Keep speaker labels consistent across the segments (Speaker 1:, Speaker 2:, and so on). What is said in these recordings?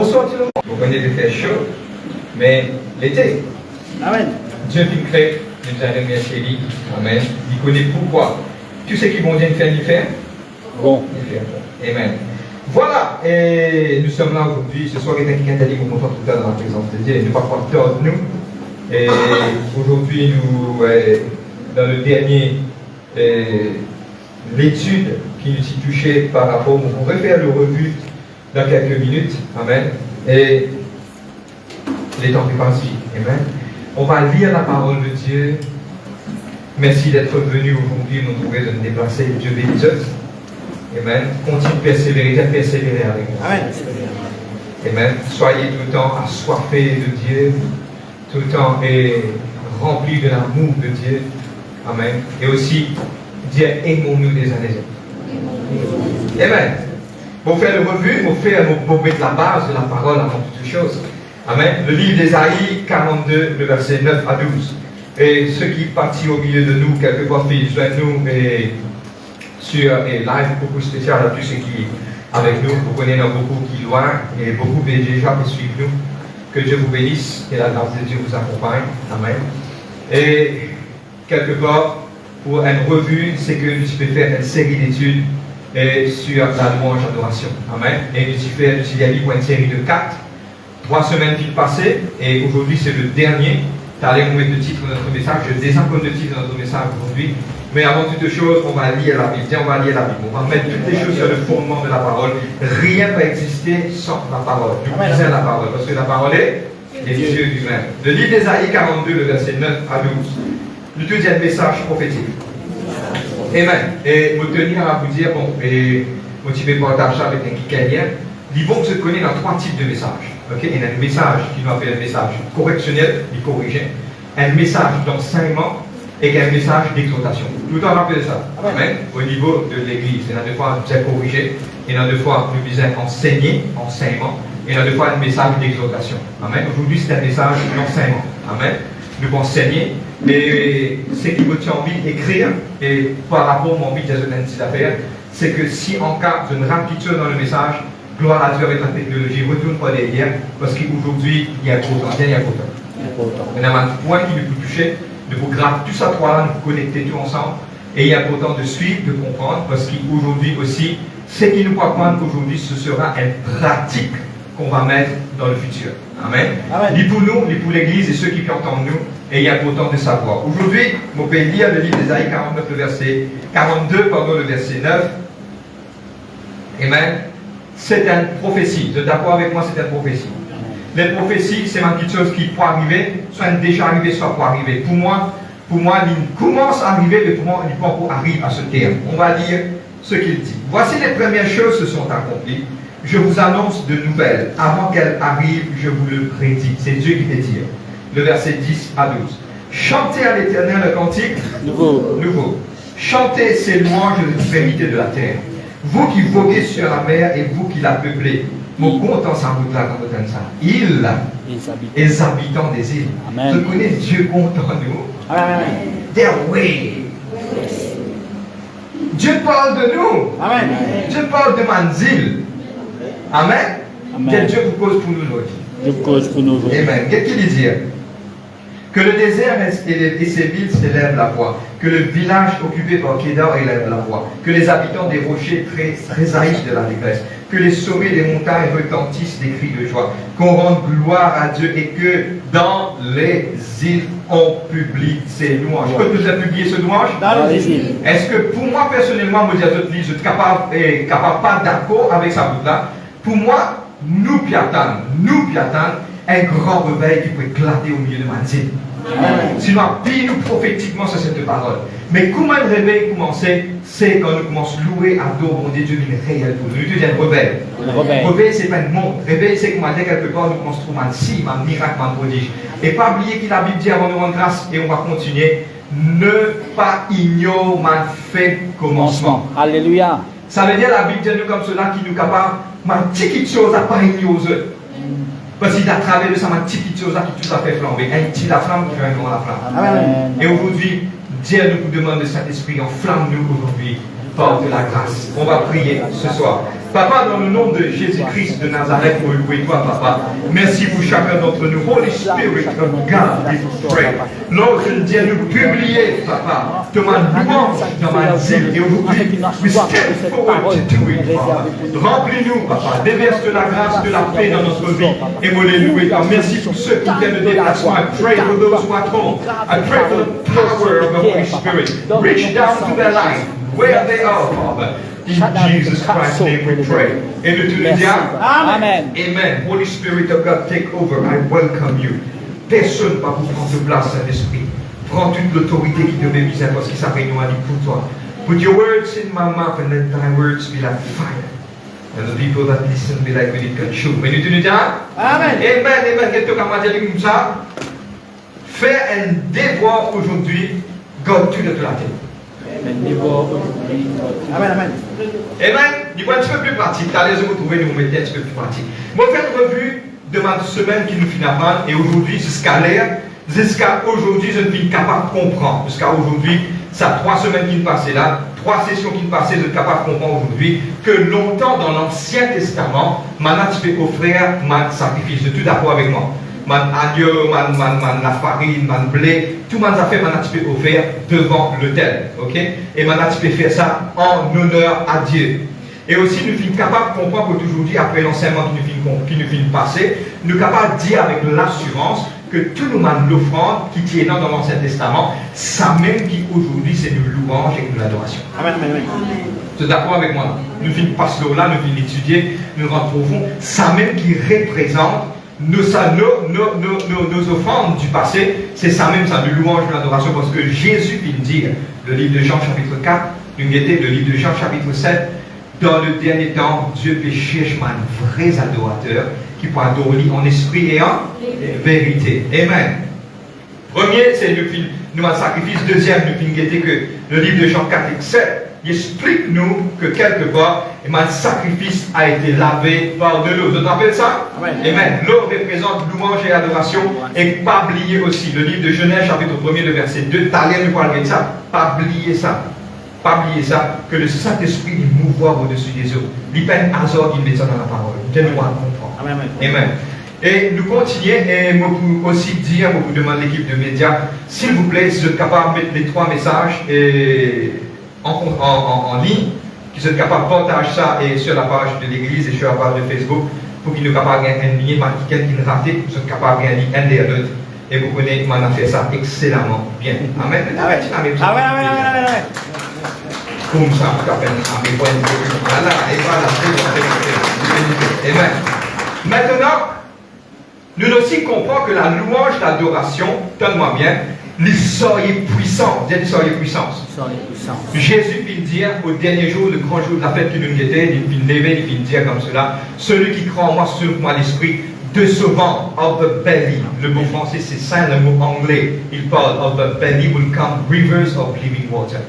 Speaker 1: Bonsoir tout le monde. Vous venez de faire chaud, mais l'été.
Speaker 2: Amen.
Speaker 1: Dieu qui crée, nous a donné chérie. Amen. Il connaît pourquoi. Tout ce qui vont Dieu faire,
Speaker 2: Bon.
Speaker 1: Amen. Voilà, et nous sommes là aujourd'hui. Ce soir, il y a quelqu'un qui a dit qu'on content tout à l'heure dans la présence de Dieu. Ne pas prendre peur de nous. Et aujourd'hui, nous, dans le dernier, l'étude qui nous y touchait par rapport, on pourrait faire le revue dans quelques minutes. Amen. Et les temps qui passent vite. Amen. On va lire la parole de Dieu. Merci d'être venu aujourd'hui nous trouver de nous déplacer. Dieu bénisse. Amen. Continue de persévérer avec nous.
Speaker 2: Amen.
Speaker 1: Amen. Soyez tout le temps assoiffés de Dieu, tout le temps remplis de l'amour de Dieu. Amen. Et aussi, dire aimons-nous les uns les autres. Amen. Pour faire le revue, pour mettre la base de la parole avant toute chose. Amen. Le livre d'Ésaïe 42, le verset 9 à 12. Et ceux qui partent au milieu de nous, quelquefois, joignent-nous sur live beaucoup spécial à tous ceux qui avec nous. Vous connaissez beaucoup qui loin et beaucoup déjà qui suivent nous. Que Dieu vous bénisse et la grâce de Dieu vous accompagne. Amen. Et quelque part, pour une revue, c'est que nous pouvons faire une série d'études sur la louange adoration. Amen. Et nous y allons pour une série de 3 semaines qui passées, et aujourd'hui c'est le dernier. Tu allais vous mettre le titre de notre message. Je désencode le titre de notre message aujourd'hui. Mais avant toute chose, on va lire la Bible. Tiens, on va lire la Bible. On va mettre toutes les choses sur le fondement de la parole. Rien ne va exister sans la parole. Nous lisons la parole, parce que la parole est les yeux du même. Le livre d'Ésaïe 42, le verset 9 à 12. Le deuxième message prophétique. Amen. Et vous tenir à vous dire, bon, et motivé par d'achat avec un kikélien, l'Ibon se connaît dans 3 types de messages. Okay? Il y a un message qui nous appelle un message correctionnel, il corrige, un message d'enseignement et un message d'exhortation. Tout le temps on appelle ça. Amen. Au niveau de l'église, il y en a 2 fois nous disons corriger, il y en a 2 fois nous disons enseigner, enseignement, et il y en a 2 fois un message d'exhortation. Amen. Aujourd'hui c'est un message d'enseignement. Amen. Nous pouvons enseigner, et ce qui vous tient envie d'écrire, et par rapport à mon envie de faire, c'est que si en cas d'une rapidité dans le message, gloire à Dieu avec la technologie, retourne pas derrière, parce qu'aujourd'hui, il y a trop de temps. Il y a un point qui nous peut toucher, de vous graver tout ça, 3 là, nous connecter tout ensemble, et il y a important de suivre, de comprendre, parce qu'aujourd'hui aussi, ce qui nous peut apprendre aujourd'hui, ce sera une pratique qu'on va mettre dans le futur. Amen. Ni pour nous, ni pour l'Église et ceux qui entendent nous, et il est important de savoir. Aujourd'hui, on peut lire le livre d'Ésaïe 42, le verset 9. Amen. C'est une prophétie. Vous êtes d'accord avec moi, c'est une prophétie. Les prophéties, c'est une petite chose qui peut arriver, soit déjà arrivé, soit peut arriver. Pour moi, il commence à arriver, mais pour moi, il peut encore arriver à ce terme. On va lire ce qu'il dit. Voici les premières choses se sont accomplies. Je vous annonce de nouvelles. Avant qu'elles arrivent, je vous le prédis. C'est Dieu qui fait dire. Le verset 10 à 12. Chantez à l'Éternel un cantique nouveau. Chantez ses louanges de l'extrémité de la terre. Vous qui voguez sur la mer et vous qui la peuplez, mon content sans doute là quand vous entendez ça. Les habitants des îles.
Speaker 2: Amen.
Speaker 1: Je connais Dieu content nous.
Speaker 2: Amen.
Speaker 1: Their way. Dieu parle de nous.
Speaker 2: Amen.
Speaker 1: Dieu parle de Manzil. Amen.
Speaker 2: Amen.
Speaker 1: Quel Dieu vous cause pour nous aujourd'hui.
Speaker 2: Dieu cause pour nous aujourd'hui.
Speaker 1: Amen. Qu'est-ce qu'il dit? Que le désert et ses villes s'élèvent la voix. Que le village occupé par Kédar élève la voix. Que les habitants des rochers tressaillissent de la détresse. Que les sommets des montagnes retentissent des cris de joie. Qu'on rende gloire à Dieu et que dans les îles on publie ses louanges. Je peux vous publier ce louange?
Speaker 2: Dans les îles.
Speaker 1: Est-ce que pour moi personnellement, je suis capable pas d'accord avec ça là? Pour moi, nous piatans, un grand réveil qui peut éclater au milieu de ma vie. Sinon, nous prophétiquement sur cette parole. Mais comment le réveil commençait? C'est quand nous commençons à louer, à adorer Dieu est réel pour nous. Nous disons réveil. Réveil, c'est pas le monde. Réveil, c'est comment quelque part nous commençons à trouver un signe, un miracle, un prodige. Et pas oublier que la Bible dit avant de rendre grâce, et on va continuer, ne pas ignorer ma fait commencement.
Speaker 2: Alléluia.
Speaker 1: Ça veut dire la Bible dit nous comme cela qui nous capable, ma petite chose à pas ignorer. Parce qu'il a travers de ça, ma petite chose qui tout à fait flambé. Un petit la flamme qui va dans la flamme.
Speaker 2: Amen.
Speaker 1: Et aujourd'hui, Dieu nous demande de Saint-Esprit, enflamme-nous aujourd'hui porte la grâce. On va prier ce soir. Papa, dans le nom de Jésus-Christ de Nazareth, pour louer toi, Papa. Merci pour chacun d'entre nous. Holy Spirit of God, we pray. Lord, je viens nous publier, Papa, de ma louange dans ma ville. Et aujourd'hui, we stand forward to do it, Papa. Remplis-nous, Papa. Déverse de la grâce, de la paix dans notre vie. Et vous les louer. Merci pour ceux qui viennent de déplacement. I pray for those who are at home. I pray for the power of the Holy Spirit. Reach down to their life, where they are, Father. In Jesus Christ's name we pray. Et de tout le diable.
Speaker 2: Amen.
Speaker 1: Amen. Holy Spirit of God, take over. I welcome you. Personne ne va vous prendre de place, Saint-Esprit. Prends toute l'autorité qui te m'est mise à toi, ce qui s'appelle nous a dit pour toi. Put your words in my mouth and let thy words be like fire. And the people that listen be like when it consume. Et de tout le diable.
Speaker 2: Amen.
Speaker 1: Amen. Amen. Qu'est-ce que tu as dit comme ça? Fais un devoir aujourd'hui. God, tu le la tête.
Speaker 2: Amen, amen.
Speaker 1: Amen. Du coup, un petit peu plus pratique. T'as les vous trouver nous mettez un petit peu plus pratique. Moi, faire une revue de ma semaine qui nous finit à prendre et aujourd'hui jusqu'à l'air. Jusqu'à aujourd'hui, je ne suis capable de comprendre. Jusqu'à aujourd'hui, ça 3 semaines qui me passaient là, 3 sessions qui me passaient, je suis capable de comprendre aujourd'hui que longtemps dans l'Ancien Testament, maintenant tu peux offrir un sacrifice. De tout d'accord avec moi. Man agneau, la farine, man blé, tout le monde a fait, maintenant tu peux offrir devant l'autel. Ok? Et maintenant tu peux faire ça en honneur à Dieu. Et aussi, nous sommes capables de comprendre qu'aujourd'hui, après l'enseignement qui nous finit de passer, nous sommes capables de dire avec l'assurance que tout le monde l'offrande qui tient dans l'Ancien Testament, ça même qui aujourd'hui c'est de louange et de l'adoration. Amen, amen, amen. Vous êtes d'accord avec moi? Nous finissons passer là, nous finissons d'étudier, nous rentrons profond, ça même qui représente nos offrandes du passé, c'est ça même, ça de louange et de l'adoration, parce que Jésus vient dire, le livre de Jean chapitre 4, nous guettez le livre de Jean chapitre 7, dans le dernier temps, Dieu peut chercher un vrai adorateur qui pourra adorer en esprit et en vérité. Amen. Premier, c'est nous un sacrifice. Deuxième, nous guettez que le livre de Jean 4 et 7, il explique nous que quelque part, un sacrifice a été lavé par de l'eau. Vous vous rappelez ça? Amen. L'eau représente louange et adoration. Et pas oublier aussi, le livre de Genèse, chapitre 1er, le verset 2, Talien nous parle de ça. Pas oublier ça. Pas oublier ça, que le Saint-Esprit il mouvoir au-dessus des eaux. Il n'y a pas un hasard qui met ça dans la parole. Donne-moi à comprendre. Amen. Amen. Et nous continuons, et je peux aussi dire, je peux demander à l'équipe de médias, s'il vous plaît, si vous êtes capable de mettre les 3 messages en ligne, qui sont capables de partager ça et sur la page de l'église et sur la page de Facebook, pour qu'ils soient capables de gagner un par quelqu'un qui raté, vous êtes capables de gagner un des autres. Et vous connaissez, on a fait ça excellemment bien. Amen. Amen. Amen. Comme ça, vous avez un voilà, et voilà, Amen. Maintenant, nous aussi comprenons que la louange, l'adoration, donne-moi bien, l'histoire est puissante. Dis l'histoire est puissance. Jésus vient dire au dernier jour, le grand jour de la fête qui nous guettait, il vient lever, il vient dire comme cela, celui qui croit en moi, sur moi l'esprit, de ce vent, of the belly. Le mot français c'est saint, le mot anglais, il parle of the belly will come rivers of living water.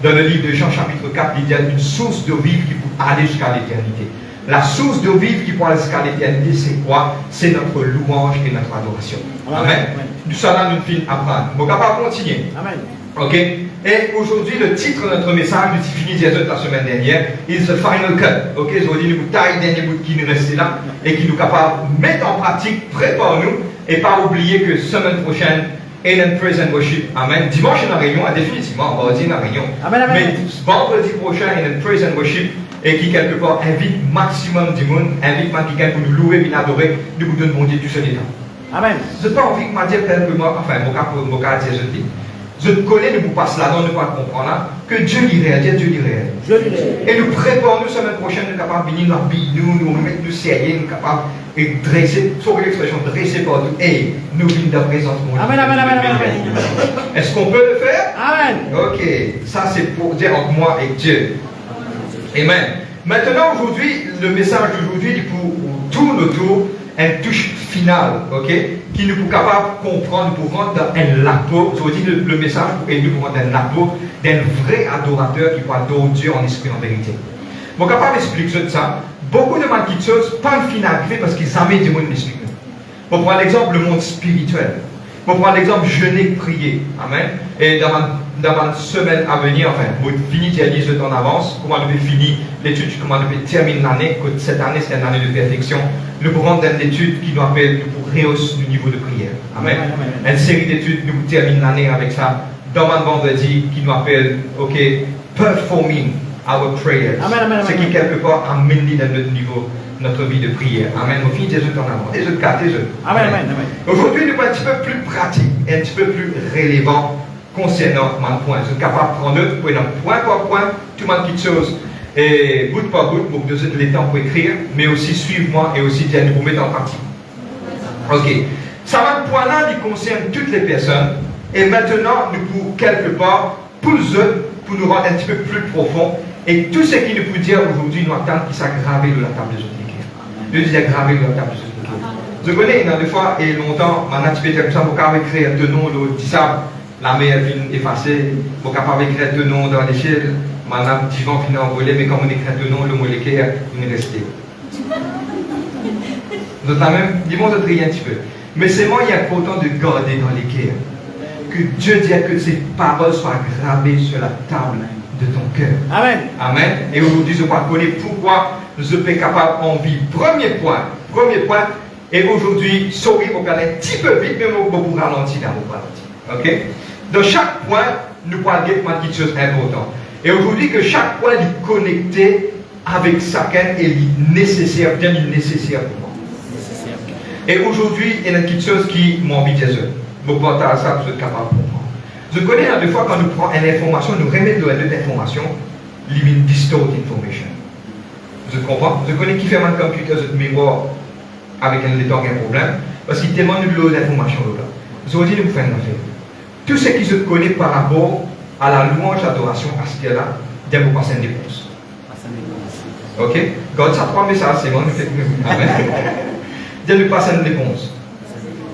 Speaker 1: Dans le livre de Jean chapitre 4, il y a une source d'eau vive qui peut aller jusqu'à l'éternité. La source d'eau vive qui peut aller jusqu'à l'éternité, c'est quoi? C'est notre louange et notre adoration. Amen. Nous sommes là, nous finissons apprendre. On va pas continuer. Amen. Ok? Et aujourd'hui, le titre de notre message, nous avons fini la semaine dernière, is the final cut. Ok? Je vous dis, nous taille le dernier bout qui nous reste là et qui nous est capable de mettre en pratique, prépare-nous et pas oublier que semaine prochaine, and praise and worship. Amen. Dimanche, on a réunion, définitivement, vendredi, on a réunion. Amen, amen. Mais vendredi prochain, and praise and worship, et qui quelque part invite maximum du monde, invite quelqu'un pour nous louer, pour nous adorer, nous vous donnons mon Dieu du seul état. Amen. Je n'ai pas envie que je dise que moi, enfin, mon cas, je dis. Je connais, nous vous passe là, nous ne pas comprendre là, que Dieu l'est réel, Dieu l'est réel. Et nous préparons, nous, semaine prochaine, nous sommes capables de venir nous remettre nous sérieux, nous sommes capables de dresser, sur l'expression, dresser partout, et nous venons de présence mon Dieu. Amen, amen, amen, amen. Est-ce qu'on peut le faire? Amen. Ok, ça c'est pour dire entre moi et Dieu. Amen. Maintenant, aujourd'hui, le message d'aujourd'hui, il tourne autour une touche finale, ok, qui nous est capable de comprendre pour rendre un lapo. Je vous dis le message pour aider pour rendre un lapo d'un vrai adorateur qui peut adorer Dieu en esprit en vérité. Je suis capable d'expliquer ça. Beaucoup de gens qui choses pas une finalité parce qu'ils amènent du monde d'expliquer. Pour prendre l'exemple, le monde spirituel. Pour prendre l'exemple, jeûner, prier. Amen. Et dans dans la semaine à venir, enfin, vous finissez déjà 10 en avance, comment vous finir l'étude, comment vous terminer l'année, que cette année c'est une année de perfection. Nous pourrons dans l'étude qui nous appelle pour rehausser le niveau de prière. Amen. Une série d'études, nous terminons l'année avec ça. Dans le vendredi, qui nous appelle, ok, performing our prayers. Ce qui quelque part amène dans notre niveau, notre vie de prière. Amen. Nous finissons des autres en avant. Les autres quatre, les autres.
Speaker 2: Amen.
Speaker 1: Aujourd'hui, nous sommes un petit peu plus pratique et un petit peu plus relevant concernant mon point. Je suis capable de prendre point par point, tout le monde quelque chose. Et bout par bout, pour nous donner le temps pour écrire, mais aussi suivre-moi et aussi bien nous mettre en pratique. Ok. Ça va le point là, il concerne toutes les personnes. Et maintenant, nous pouvons quelque part, pour nous autres, pour nous rendre un petit peu plus profond. Et tout ce qui nous peut dire aujourd'hui, nous attendons qu'il soit gravé sur la table de Dieu. Dieu dit gravé sur la table de Dieu. Je connais, il y a des fois, et longtemps, maintenant, tu peux dire comme ça, vous pouvez écrire deux noms, le sable, la mer vient effacer, vous pouvez écrire deux noms dans l'échelle, maintenant, le divan vient envoler, mais comme on écrit deux noms, le moléculaire, il est resté. Donc, même, dis-moi, je trie un petit peu. Mais c'est moi, il est important de garder dans les cœurs. Que Dieu dise que ces paroles soient gravées sur la table de ton cœur.
Speaker 2: Amen.
Speaker 1: Amen. Et aujourd'hui, je crois connaître pourquoi je suis capable en vie. Premier point. Et aujourd'hui, sorry pour parler un petit peu vite, mais on va vous ralentir dans vos ralentir. Ok? Dans chaque point, nous parlons de quelque chose d'important. Et aujourd'hui, que chaque point est connecté avec chacun et nécessaire, bien nécessaire pour moi. Et aujourd'hui, il y a quelque chose qui m'envie de dire. Je vais partager ça, vous êtes capable de comprendre. Je connais des fois quand nous prenons une information, nous remettons une autre information, limite distort information. Je comprends. Je connais qui fait un computer de mémoire avec un temps un problème, parce qu'il tellement de l'autre information là. Je vous dis, nous faisons une affaire. Tout ce qui se connaît par rapport à la louange, l'adoration, à ce qu'il y a là, il vous passer une réponse. Ok? Quand ça prend message, c'est bon, nous faisons. Amen. Dieu nous passe une réponse.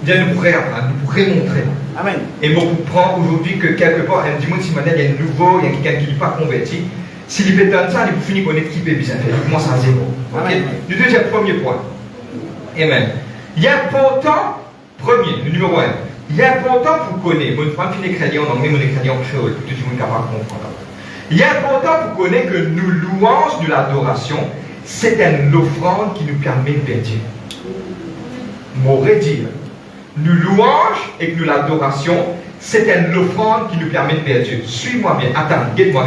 Speaker 1: Dieu nous pourrait apprendre, nous pourrait montrer.
Speaker 2: Amen.
Speaker 1: Et moi, je prends aujourd'hui que quelque part, un dimanche, si maintenant il y a un nouveau, il y a quelqu'un qui n'est pas converti, s'il fait dans ça, il peut finir connaître qui peut bien faire. Il commence à zéro. Ok? Le deuxième premier point. Amen. Il est important, premier, le numéro 1, il est important pour connaître, je ne vais pas finir crédit en anglais, mais crédit en créole, pour que tout le monde est capable de comprendre. Il est important pour connaître que nous louanges de l'adoration, c'est une offrande qui nous permet de Dieu. M'aurait dit, nous louanges et que nous l'adoration, c'est une offrande qui nous permet de faire Dieu. Suis-moi bien. Attends, guette-moi,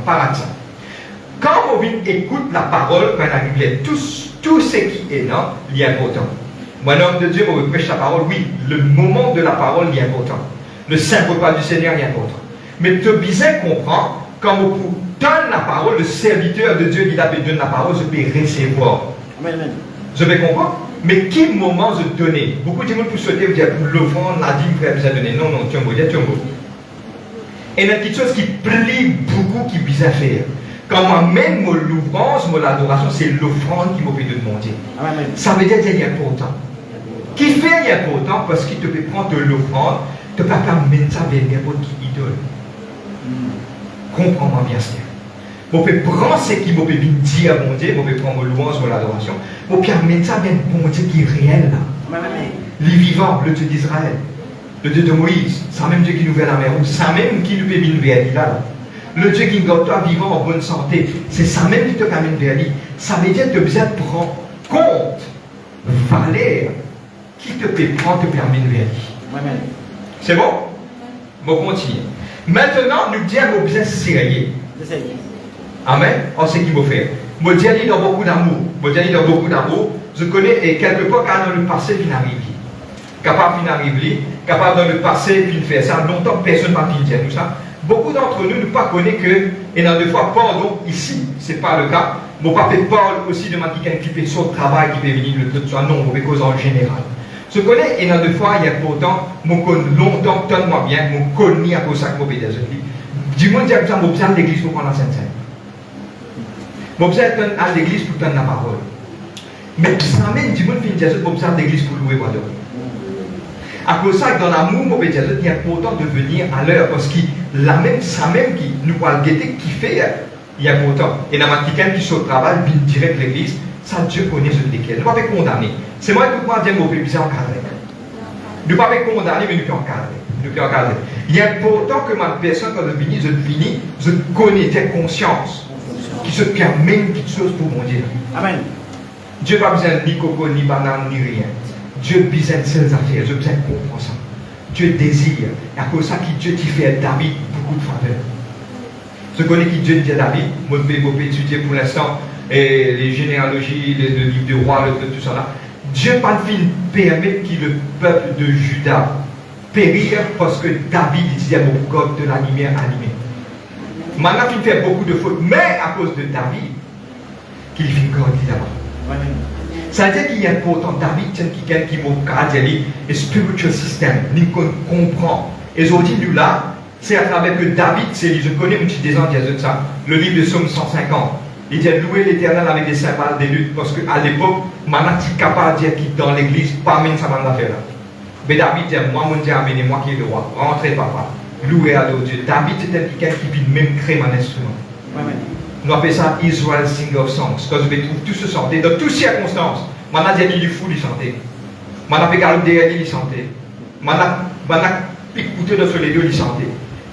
Speaker 1: parle de ça. Quand on écoute la parole, quand on a Bible, tout ce qui est là, il est important. Moi, l'homme de Dieu, on prêche la parole, oui, le moment de la parole il est important. Le saint repas du Seigneur il est important. Mais tu bien comprendre, quand on donne la parole, le serviteur de Dieu qui a donné la parole, je peux recevoir.
Speaker 2: Amen.
Speaker 1: Je vais comprendre. Mais quel moment je donner? Beaucoup de gens pour souhaiter dire pour l'offrande, la dîme, frère, vous a donné. Non, tu es un mot. Et il y a quelque chose qui plaît beaucoup, qui est bizarre à faire. Quand moi-même, l'ouvrance, l'adoration, c'est l'offrande qui m'a fait de demander.
Speaker 2: Amen.
Speaker 1: Ça veut dire qu'il est important. Qui fait important parce qu'il te peut prendre de l'offrande, tu ne peux pas mettre ça vers n'importe qui idole. Comprends-moi bien ça. Je peux prendre ce qui m'a fait dire à mon Dieu, je peux prendre louange ou l'adoration, je peux mettre ça vers mon Dieu qui est réel là. Les vivants, le Dieu d'Israël, le Dieu de Moïse, c'est même Dieu qui nous fait la mer, ou c'est même qui nous fait venir vers là. Le Dieu qui garde toi vivant en bonne santé, c'est ça même qui te amène vers lui. Ça veut dire que tu as besoin de prendre compte, valeur, qui te peut prendre, te permet vers lui. C'est bon? On continue. Maintenant, nous disons que nous besoin de sérieux. Amen. On sait qu'il faut faire. Je dis dans beaucoup d'amour. Je connais et quelque part quand dans le passé, il arrive. Capable d'arriver, capable dans le passé, puis faire ça. Longtemps, personne ne m'a dit tout ça. Beaucoup d'entre nous ne pas connaissent que, et dans deux fois, pardon, ici, ce n'est pas le cas. Mon papa parle aussi de quelqu'un qui fait son travail, qui peut venir le tout ça. Non, on cause en général. Je connais, et dans deux fois, il y a pourtant, mon connais longtemps, donne-moi bien, mon connais à cause de ça, mon pédage. Dis-moi, dis à ça, mon besoin de l'église pour prendre la Sainte-Seine. Mon besoin à l'église pour prendre la parole. Mais ça mène, dis-moi, mon besoin de l'église pour louer Dieu. À cause de ça, dans l'amour, mon pédage, il est important de venir à l'heure, parce que ça même qui nous parle guetter, qui fait, il y a pourtant. Et dans quelqu'un qui sur le travail, vient direct l'église, ça Dieu connaît ce lesquels. Nous ne pouvons pas condamner. C'est moi qui dois dire mon pédage encadré. Nous ne pouvons pas condamner, mais nous pouvons encadrer. nous peut encadrer. Il est important que ma personne, quand je finis, je connais tes consciences, qui se permet quelque chose pour mon Dieu.
Speaker 2: Amen.
Speaker 1: Dieu n'a pas besoin ni coco, ni banane, ni rien. Dieu a besoin de ces affaires, Dieu a besoin de comprendre ça. Dieu désire. Et à cause de ça, Dieu t'a fait David beaucoup de faveurs. Je connais qui Dieu dit à David, moi je vais étudier pour l'instant les généalogies, le livre du roi, tout ça là. Dieu n'a pas permettre que le peuple de Juda périr parce que David disait mon God de la lumière animée. Maintenant il fait beaucoup de fautes, mais à cause de David, qu'il vit grandir là-bas. Ça veut dire qu'il est important, David, quelqu'un qui m'a dit, le spiritual system, il comprend. Et aujourd'hui, nous là, c'est à travers que David, je connais un petit des ans de ça, le livre de Psaume 150. Il dit louer l'Éternel avec des cymbales, des luttes, parce qu'à l'époque, maintenant, tu es capable de dire qu'il dans l'église, pas même ça m'a fait là. Mais David dit, moi, mon Dieu, amenez-moi qui est le roi, rentrez, papa, louez à Dieu. David, c'était quelqu'un qui vit même créer un instrument. Nous appelons ça Israel Sing of Songs, parce que je trouve tout se chanter, dans toutes circonstances. Maintenant, il y a du fou, il chanter. Maintenant, il y a des il chanter. Maintenant, écoutez dans les deux, il chanter.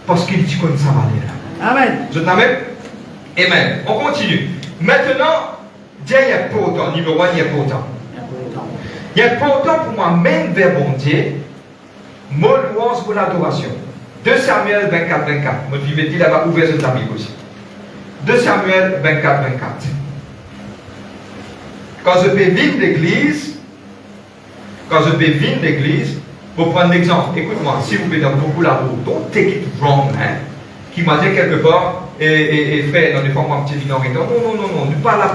Speaker 1: Parce qu'il dit comme ça va aller là.
Speaker 2: Amen.
Speaker 1: Je t'amène. Amen. On continue. Maintenant, Dieu est important. Numéro 1, il est important. Il est important pour moi, même vers mon Dieu, mon louange pour l'adoration. 2 Samuel 24, 24. Moi, je vais dire là-bas, ouvert sur la Bible aussi. 2 Samuel 24, 24. Quand je vais vivre l'église, pour prendre l'exemple, écoute-moi, si vous mettez beaucoup la roue, don't take it wrong, hein, qui m'a dit quelque part, et frère, dans les formes un petit minorité, non, nous ne pas là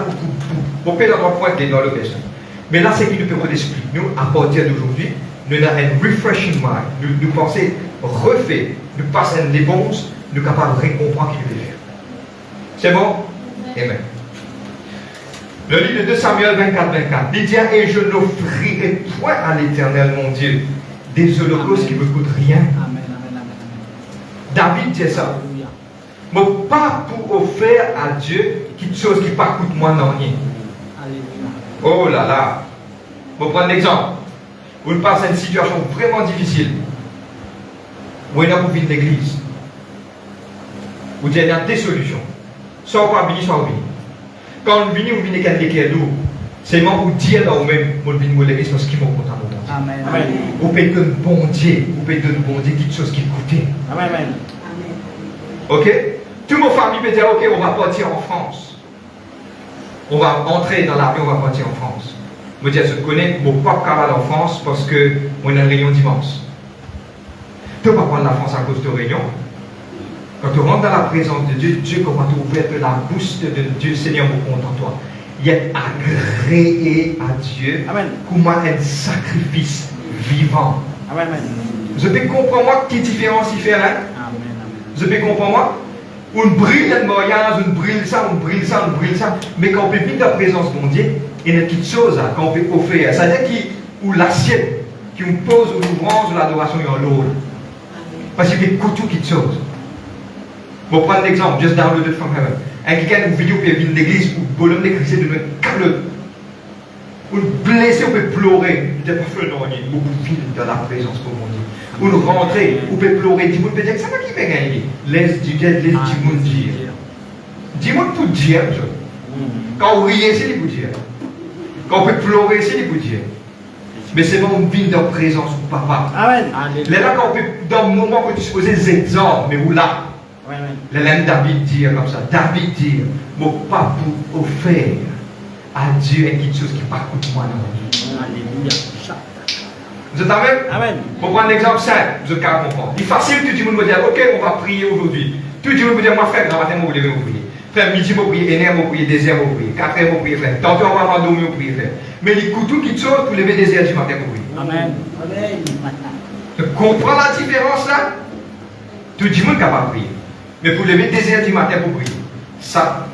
Speaker 1: pour payer dans notre point dans le péché. Mais là, c'est qui nous peut votre esprit. Nous, à partir d'aujourd'hui, nous avons un refreshing mind, nous pensons refait, nous passons les bons, nous sommes capables de comprendre ce qu'il veut faire. C'est bon? Amen. Le livre de 2 Samuel 24, 24. Il dit, et je n'offrirai point à l'Éternel, mon Dieu, des holocaustes qui ne me coûtent rien.
Speaker 2: Amen.
Speaker 1: David dit ça. Mais pas pour offrir à Dieu quelque chose qui ne coûte moins rien. Oh là là. Je vais prendre l'exemple. Vous passez une situation vraiment difficile. Vous êtes pour venir l'église. Vous dites, il y a des solutions. Soit on va venir, soit on va venir. Quand on vient, on vient quelqu'un qui est lourd. C'est moi pour dire là où même, on vient à l'église parce qu'il m'a content.
Speaker 2: Amen.
Speaker 1: Vous pouvez donner bon Dieu, vous pouvez donner bon Dieu quelque chose qui coûte.
Speaker 2: Amen.
Speaker 1: Ok? Toute ma famille peut dire, ok, on va partir en France. On va entrer dans l'avion, on va partir en France. Je dis, je connais mon papa qui va en France parce qu'on a une réunion dimanche. Tu ne peux pas prendre la France à cause de réunion. Quand tu rentres dans la présence de Dieu, Dieu commence à ouvrir la bouche de Dieu, Seigneur, vous compte en toi. Il est agréé à Dieu comme un sacrifice vivant.
Speaker 2: Amen.
Speaker 1: Je peux comprendre moi quelle différence il fait là. Je peux comprendre moi. On brille le mariage, on brille ça. Mais quand on peut vivre dans la présence de Dieu, il y a quelque chose qu'on peut offrir. C'est-à-dire où l'assiette qui on pose au l'ouvrance de l'adoration est en l'autre. Parce qu'il y a quelque chose. Pour prendre l'exemple, just downloaded from heaven. Quelqu'un une vidéo qui vient de l'église où bonhomme d'écriture de notre calotte. Ou blessé, on peut pleurer. Il n'était pas fait non, il y a beaucoup de vie dans la présence pour mon Dieu. Ou nous rentrer, on peut pleurer. Dis-moi peut-être, ça va qui va gagner. Laisse dis-moi dire. Dis-moi tout dire. Quand on rit, c'est les vous dire. Quand on peut pleurer, c'est les vous dire. Mais c'est bon, on vit dans la présence du papa.
Speaker 2: Amen.
Speaker 1: Là, quand on peut, dans le moment où tu te poses des exemples, mais où là, l'élève David dit comme ça, David dit, mon pas pour offrir à Dieu quelque chose qui ne coûte moins dans la vie.
Speaker 2: Alléluia.
Speaker 1: Vous êtes avec?
Speaker 2: Amen.
Speaker 1: Pour prendre un exemple simple, vous êtes capable de comprendre. Il est facile, tout le monde me dire, ok, on va prier aujourd'hui. Tout le monde me dire, moi frère, grand matin, vous voulez vous prier. Frère, midi, vous priez, énerve, vous priez, désert, vous priez, 4 heures, vous priez, frère. Tantôt, on va avoir dormi, vous priez, frère. Mais il coûte tout quelque chose pour lever des heures du matin, vous priez.
Speaker 2: Amen.
Speaker 1: Tu comprends la différence là? Tout le monde est capable de prier. Mais pour lever des heures du matin pour prier, ça,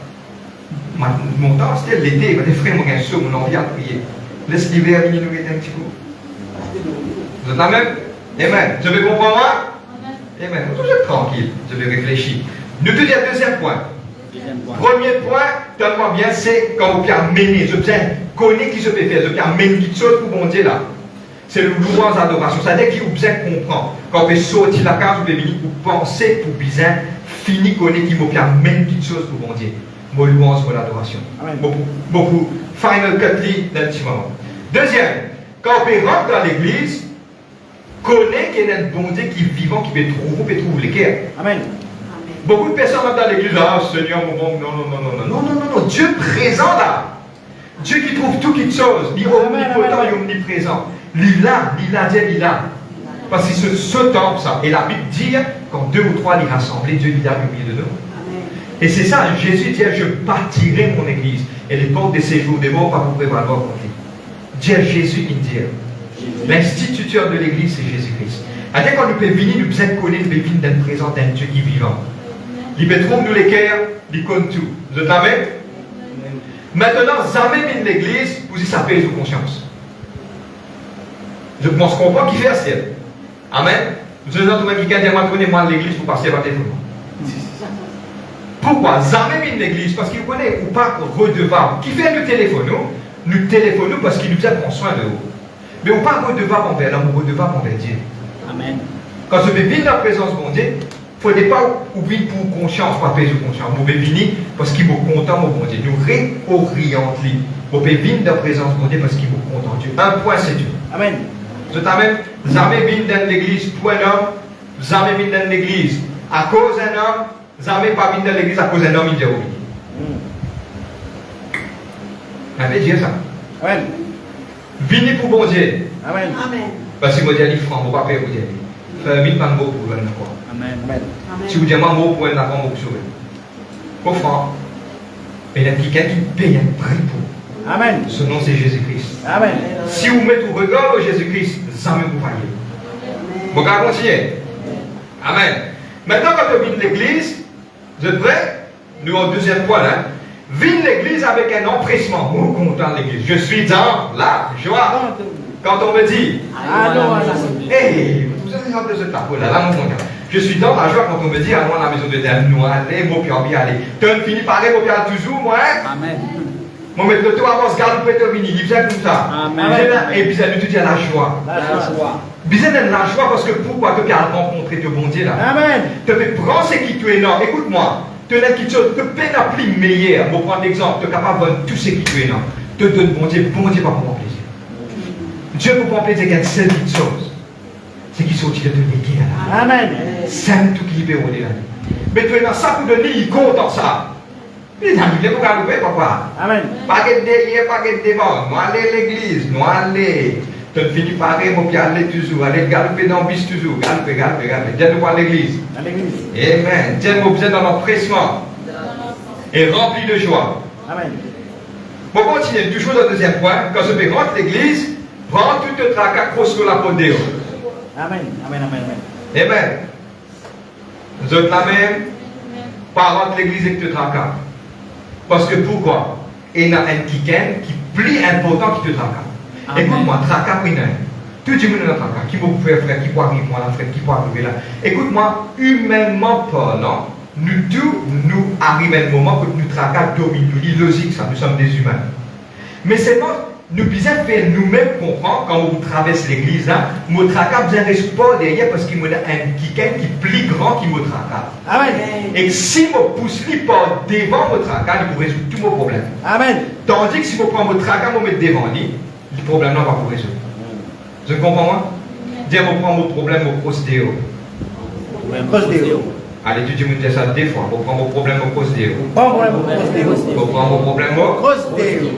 Speaker 1: mon temps c'était l'été, mes frères m'ont gagné mon envie à prier. Laisse l'hiver venir nous aider un petit coup. Vous êtes là même? Amen. Je vais comprendre moi? Amen. Vous êtes tranquille, je vais réfléchir. Nous te disons deuxième point. Premier point, donne-moi bien, c'est quand vous pouvez amener, je viens connaître qui se peut faire, je peux amener quelque chose pour mon Dieu là. C'est le louange d'adoration, c'est-à-dire qu'il vous besoin comprendre. Quand on sortir la case, vous pouvez venir pour penser, pour bien finir connaître qu'il y a même petite chose pour bon Dieu. Mon louange, mon adoration. Beaucoup. Final cut dans le petit moment. Deuxième, quand on rentre dans l'église, connaît qu'il y a un bon Dieu qui est vivant, qui peut trouver les cœurs.
Speaker 2: Amen.
Speaker 1: Beaucoup de personnes rentrent dans l'église, ah Seigneur, mon bon, non, Dieu présent là. Dieu qui trouve tout quelque chose, il est omnipotent et omniprésent. Il a Dieu, il a. Parce que c'est ce temple, ça. Et la Bible dit, quand 2 ou 3 les rassemblés, Dieu il a au milieu de nous. Et c'est ça, Jésus dit, je bâtirai mon église. Et les portes de séjour des morts, pas pour prévaloir contre lui. Dieu Jésus, il dit. L'instituteur de l'église, c'est Jésus-Christ. C'est-à-dire quand nous pouvons venir, nous pouvons connaître, nous pouvons venir d'être présent d'un Dieu qui est vivant. Il peut trouver nous les cœurs, il compte tout. Vous êtes amen? Maintenant, jamais mis l'église, vous y sapez vos conscience. Je pense qu'on comprend qui fait à ciel. Amen. Vous êtes en train de dire, moi l'église pour passer à votre téléphone. Pourquoi? Jamais mis l'église, parce qu'il connaît ou pas redevable. Qui fait le téléphone? Nous téléphonons parce qu'il nous a pris soin de nous. Mais on pas redevable envers l'homme, on redevable envers Dieu. Amen. Quand je vais venir dans la présence de mon Dieu, il ne faut pas oublier pour conscience, pas paix ou conscience. Vous pouvez venir parce qu'il est content, mon Dieu. Nous réorientons. Vous pouvez venir dans la présence de mon Dieu parce qu'il est content. Dieu. Un point, c'est Dieu. Amen. Je t'amène, jamais venir dans l'église pour un homme, jamais venir dans l'église à cause d'un homme, jamais pas venir dans l'église à cause d'un homme, il dit oui. Amen, Dieu ça. Amen. Venez pour bon Dieu. Amen. Amen. Parce que mon Dieu, il est franc, on ne va pas payer pour Dieu. Fais vite pas de mots pour le quoi. Amen. Amen. Si vous dites un mot pour un enfant, vous saurez. Au franc. Mais il y a quelqu'un qui paye un prix pour. Amen. Ce nom c'est Jésus-Christ. Amen. Si vous mettez vos regards au Jésus-Christ, jamais vous voyez. Vous allez continuer. Amen. Maintenant, quand on vient de l'église, vous êtes prêts? Nous, au deuxième point, hein. Viens l'église avec un empressement. Moi, content de l'église. Je suis dans la joie. Quand on me dit, hey, vous avez besoin de ta là, mon gars. Je suis dans la joie quand on me dit, allons à la maison de Dieu, nous allons, mon père bien aller. Tu as fini par aller, mon père toujours, moi. Amen. Mon maître, toi, avant ce garde, peut être venu, il vient comme ça. Amen. Et puis, ça nous dit la joie. La joie. Bien la joie parce que pourquoi tu as rencontré ton bon Dieu là? Amen. Tu peux prendre ce qui est énorme. Écoute-moi. Tu as quelque chose, tu peux plus meilleur. Pour prendre l'exemple, tu es capable de donner tout ce qui est énorme. Tu donnes bon Dieu pas pour mon plaisir. Dieu pour mon plaisir, il y a une seule chose. C'est qu'il sortit de te léguer là. Amen. C'est tout qui libère là. Mais tu es dans ça pour donner, il compte dans ça. Les amis, il faut garder papa. Amen. Pas de derrière, pas de devant. Nous allons à l'église, nous allons. Tu finis par aller, mon pied aller toujours. Aller galoper dans le bis toujours. Galoper. Dieu nous à l'église. À l'église. Amen. Dieu nous besoin dans l'empressement. Et rempli de joie. Amen. Bon, continue. Toujours dans le deuxième point. Quand je vais rentrer l'église, prends tout le tracas, crosse la peau de Amen. Amen. Vous êtes la même. Pas rentrer l'église avec le tracas. Parce que pourquoi? Il y a un qui est plus important que le tracas. Écoute-moi, tracas, oui, non. Tout le monde est dans tracas. Qui peut faire, qui peut arriver, moi, la frère, qui peut arriver là. Écoute-moi, humainement parlant, nous tous, nous arrivons à un moment que nous tracas dominent. Nous, c'est logique, ça, nous sommes des humains. Mais c'est pas, nous devons faire nous-mêmes comprendre, quand vous traversez l'église, là, mon tracas, vous n'avez pas derrière parce qu'il y a un qui est plus grand que mon tracas. Amen. Et si je pousse lui par devant mon tracas, il peut résoudre tous vos problèmes. Amen. Tandis que si je prends mon tracas, je mets devant lui, le problème là va vous résoudre. Je comprends moi? Dire je prends mon problème au prostéo. Allez, tu dis moi ça deux fois. Je prends mon problème au prostéo. Je prends mon problème au prostéo.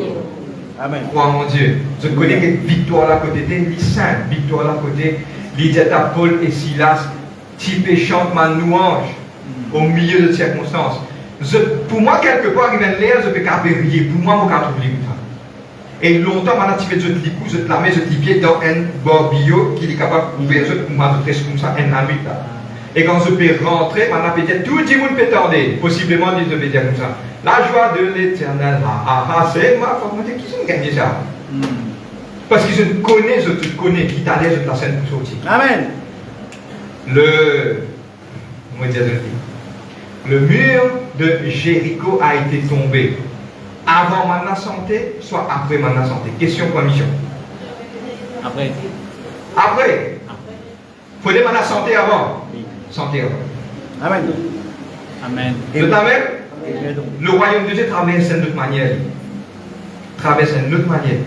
Speaker 1: Amen. Crois mon Dieu. Je connais que victoire à côté de l'Issaint, victoire à côté, l'idée à Paul et Silas, type et chante ma louange au milieu de circonstances. Pour moi, quelque part, il vient de l'air, je peux carrier. Pour moi, je peux trouver ça. Et longtemps, maintenant, tu fais de l'écoute, je te la mets, je te pied dans un borbillot qui est capable de ouvrir, je te mets comme ça, un ami là. Et quand je peux rentrer, maintenant, peut-être tout le monde peut tarder. Possiblement, je peux dire comme ça. La joie de l'éternel, c'est ma forme. Qui sont gagné ça? Parce que je te connais, qui t'a l'air, je te la scène pour sortir. Amen. Le mur de Jéricho a été tombé. Avant ma santé, soit après ma santé. Question, point, mission. Après. Faut demander la santé avant.
Speaker 2: Oui.
Speaker 1: Santé avant.
Speaker 2: Amen. Amen.
Speaker 1: De ta même,
Speaker 2: Amen.
Speaker 1: le royaume de Dieu traverse d'une autre manière. Traverse d'une autre manière.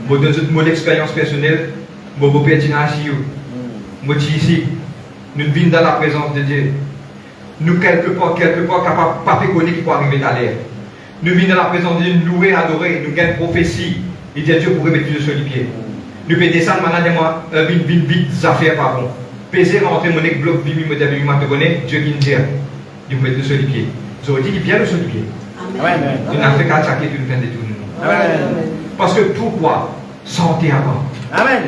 Speaker 1: Moi, dans mon expérience personnelle, mon beau pertinence, moi, ici, nous vivons dans la présence de Dieu. Nous, quelque part, capables pas connaître qui peut arriver à l'air. Nous vivons dans la présence de Dieu, nous louer, adorer, nous gagnons prophétie. Et Dieu pour remettre sur les pieds. Nous pouvons descendre maintenant, vite, ça fait pas bon. Peser, rentrer, mon bloc, vimi, me début, me connaît, Dieu qui nous dit, nous mettons sur les pieds. Vous aurez dit qu'il vient sur les pieds.
Speaker 2: Amen.
Speaker 1: Tu n'as fait qu'à chaque tu nous fais des tours.
Speaker 2: Amen.
Speaker 1: Parce que pourquoi? Santé avant.
Speaker 2: Amen.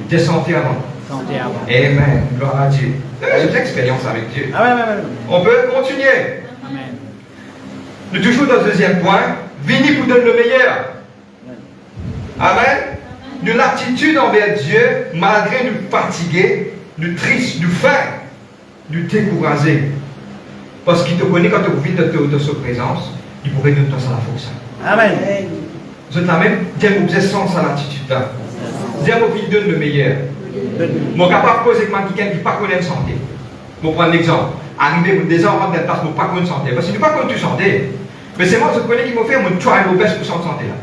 Speaker 1: Des santé avant.
Speaker 2: Santé avant.
Speaker 1: Amen. Gloire à Dieu. J'ai une expérience avec Dieu.
Speaker 2: Amen.
Speaker 1: On peut continuer.
Speaker 2: Amen.
Speaker 1: Nous toujours dans le deuxième point. Vini pour donner le meilleur. Amen. Nous l'attitude envers Dieu, malgré nous fatiguer, nous tristes, nous faim, nous décourager. Parce qu'il te connaît quand tu vis de sa présence, il pourrait nous donner la force.
Speaker 2: Amen.
Speaker 1: Vous êtes la même, Dieu vous sens à l'attitude là. Dieu vous donne le meilleur. Je suis capable de poser quelqu'un qui n'a pas connu la santé. Je vais prendre l'exemple. Arriver des enfants dans place, je ne pas connaître santé. Parce que je ne pas connaître santé. Mais c'est moi je connais qui m'a fait mon try au best pour santé là.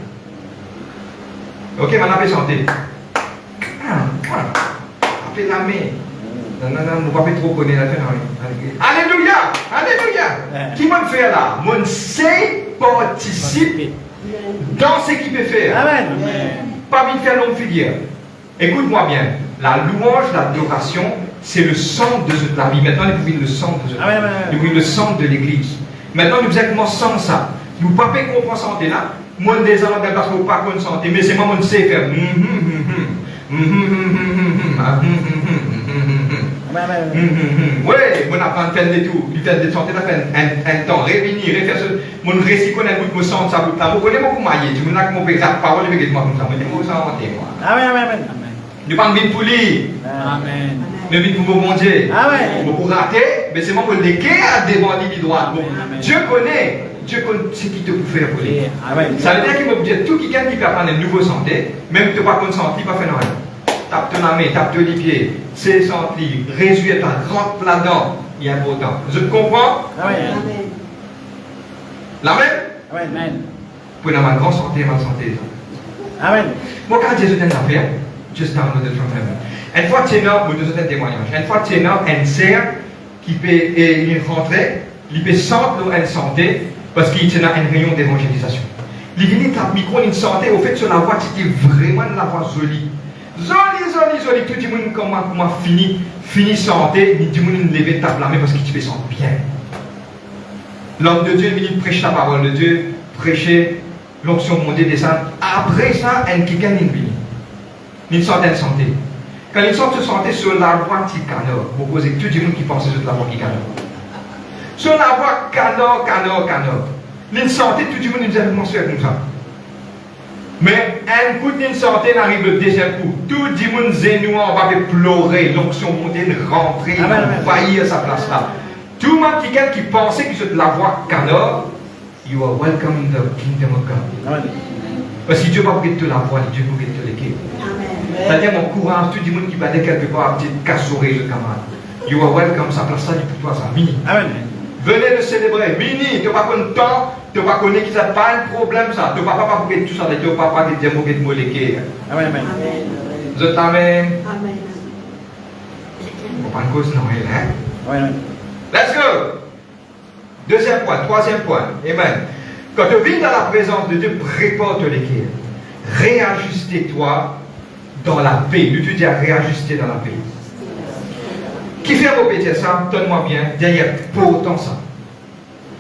Speaker 1: Ok, maintenant je santé. Appelez la main. Non, je ne vais pas trop connaître la fin. Alléluia! Alléluia! Qui m'a fait là? Mon sait participe dans ce qu'il peut faire.
Speaker 2: Amen.
Speaker 1: Pas vite faire l'homme figure. Écoute-moi bien. La louange, l'adoration, c'est le centre de la vie. Maintenant, nous vivons le centre de la vie. Nous vivons le centre de l'église. Maintenant, nous exactement sans ça. Nous ne pouvons pas comprendre santé là. Moi, des gens parce qu'on ne pas connaître santé, mais c'est moi qui sais faire. Oui, on apprend à faire des tours, il fait des santé, un temps, revenir, refaire ce. Mon récit connaît beaucoup de sens, ça vous là. Vous connaissez beaucoup maillé, tu me n'as que mon père, parole, mais moi comme ça, moi, ça inventé, moi.
Speaker 2: Amen.
Speaker 1: Nous parlons vite pour lui.
Speaker 2: Amen.
Speaker 1: Nous vite pour mon Dieu.
Speaker 2: Amen.
Speaker 1: Pour rater, mais c'est moi qui le à devant lui droit. Dieu connaît ce qu'il te peut faire pour lui.
Speaker 2: Amen.
Speaker 1: Ça veut dire qu'il va dire tout quelqu'un qui peut apprendre une nouvelle santé, même si tu n'as pas de santé, il va faire rien. Tape ton main, tape les pieds, c'est santé, réjouis ta rentre là-dedans, il est important. Je te comprends?
Speaker 2: Amen.
Speaker 1: L'amen?
Speaker 2: Amen.
Speaker 1: Pour avoir une grande santé, ma santé.
Speaker 2: Amen.
Speaker 1: Moi, quand Jésus t'a fait, just downloaded from heaven. Une fois que tu es là, vous devez un témoignage. Une fois que tu es là, un serre qui peut rentrer, il peut sentir une santé parce qu'il est dans une réunion d'évangélisation. Il vient taper micro, une santé, au fait, sur la voix, c'était vraiment la voix jolie. Jolie. Tout le monde, comment fini santé, il dit, il monde lever tape la main parce qu'il te sent bien. L'homme de Dieu, il vient prêcher la parole de Dieu, prêcher l'onction montée descendre. Après ça, quelqu'un vient. Une certaine santé. Quand ils sont santé sur la voie qui canard, vous posez tout le monde qui pense sur la voie qui canard. Sur la voie canard. Une santé, tout le monde nous a demontré comme ça. Mais un coup d'une santé n'arrive le deuxième coup. Tout le monde zénouant va pleurer, l'onction montée, rentrer, envahir sa place là. Tout le monde qui pensait que c'était la voie canard, you are welcome in the kingdom of God.
Speaker 2: Amen.
Speaker 1: Parce que Dieu va vous te la voie, Dieu va vous te l'équipe. C'est-à-dire mon courage, tout le monde qui va dire quelque part, petite cassorée, je camarade. You are welcome, ça place ça pour toi, ça, mini.
Speaker 2: Amen.
Speaker 1: Venez le célébrer, mini, tu n'as pas content, tu n'as pas connu que ça n'a pas un problème, ça. Tu n'as pas pour tout ça, tu n'as pas que Dieu m'a dit moléqué.
Speaker 2: Amen.
Speaker 1: Je t'amène. On va pas une cause Noël, hein?
Speaker 2: Amen.
Speaker 1: Let's go! Deuxième point, troisième point. Amen. Quand tu vis dans la présence de Dieu, prépare-toi l'équilibre. Réajustez-toi dans la paix. Nous tu dis à réajuster dans la paix. Qui fait répéter ça? Donne-moi bien. Derrière, pour autant ça.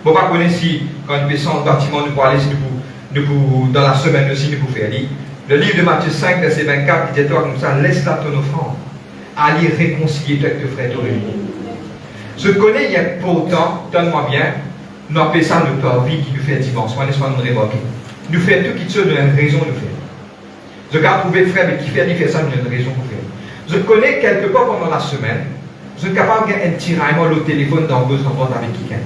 Speaker 1: Vous ne pas connaître si, quand nous descendons le bâtiment, nous pouvons aller, dans la semaine aussi, nous pouvons faire lire. Le livre de Matthieu 5, verset 24, il dit toi comme ça, laisse là ton offrande. Allez réconcilier avec tes frères réunis. Je connais, il y a pourtant, donne-moi bien, nous appelons ça notre vie qui nous fait dimanche, on est soit nous révoquer. Nous faisons tout qui nous a une raison de faire. Je garde trouver frère, mais qui fait ça, nous a une raison de faire. Je connais quelque part pendant la semaine, je suis capable de faire un tiraillement au téléphone dans vos endroits avec quelqu'un.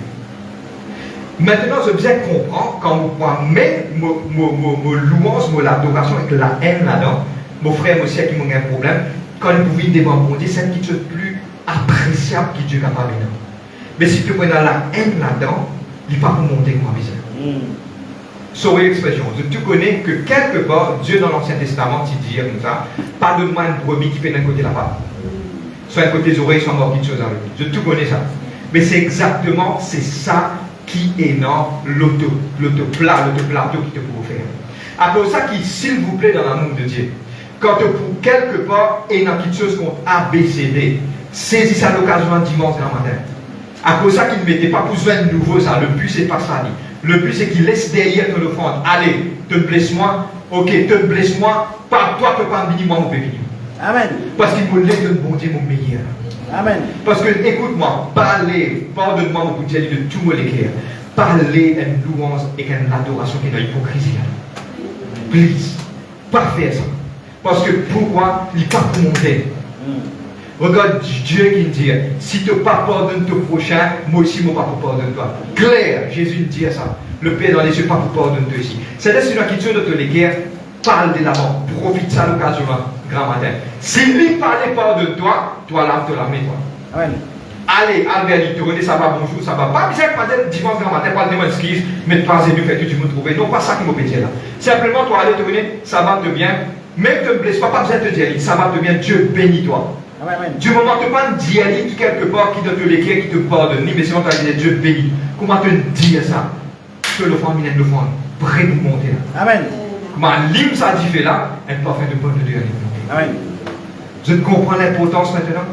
Speaker 1: Maintenant, je bien comprendre quand vous mettez mon louange, mon adoration avec la haine là-dedans, mon frère aussi qui m'a un problème, quand vous vivez devant mon Dieu, c'est une petite chose plus appréciable que Dieu est capable de. Mais si tu prends la haine là-dedans, il ne va pas monter comme un visage. Sauvez l'expression. Tu connais que quelque part, Dieu dans l'Ancien Testament, il dit comme ça, pardonne-moi une brebis qui fait d'un côté là-bas. Soit un côté des oreilles, soit mort quelque chose avec lui. Je tout connais ça. Mais c'est exactement, c'est ça qui est dans l'autoplateau qui te peut faire. Après ça, qui, s'il vous plaît, dans l'amour de Dieu, quand pour quelque part, et dans quelque chose qu'on ABCD, saisis ça l'occasion dimanche dans le matin. Après ça, qu'il ne mettait pas besoin de nouveau ça. Le but, c'est pas ça. Le but, c'est qu'il laisse derrière ton offrande. Allez, te blesse-moi. Ok, te blesse-moi. Pas toi, tu ne peux pas venir, moi, mon bébé.
Speaker 2: Amen.
Speaker 1: Parce qu'il me laisse de bon Dieu, mon meilleur.
Speaker 2: Amen.
Speaker 1: Parce que, écoute-moi, parlez, pardonne-moi, mon Dieu, de tout mon éclair. Parlez une louange et une adoration qui est dans l'hypocrisie. Please, pas faire ça. Parce que pourquoi? Il n'est pas pour monter. Regarde Dieu qui dit, si tu ne pas pardonnes ton prochain, moi aussi, je ne vais pas pardonner toi. Clair, Jésus dit ça. Le Père dans les cieux, pas pour pardonner toi ici. C'est là, c'est une question de te l'équerre, parle de la mort, profite ça l'occasion, grand matin. Si lui parlait pardonne toi, toi là, te la mets toi.
Speaker 2: Amen.
Speaker 1: Allez, Albert, tu connais, ça va, bonjour, ça va. Pas besoin de dimanche grand matin, pas de demander excuse, mais de passer du fait que tu me trouves. Non, pas ça qui m'a pété là. Simplement, toi, allez, te connais, ça va te bien. Même te blesse pas besoin de te dire, ça va te bien, Dieu bénit toi.
Speaker 2: Amen.
Speaker 1: Du moment que tu pas dire quelque part qui te l'écrire, qui te pardonne, mais sinon tu as dit Dieu bénit. Comment te dire ça? Que le fond, il est le fond, prêt pour monter là.
Speaker 2: Amen.
Speaker 1: Comment l'hymne ça dit fait là, elle peut faire de bonne de Dieu.
Speaker 2: Amen.
Speaker 1: Je comprends l'importance maintenant.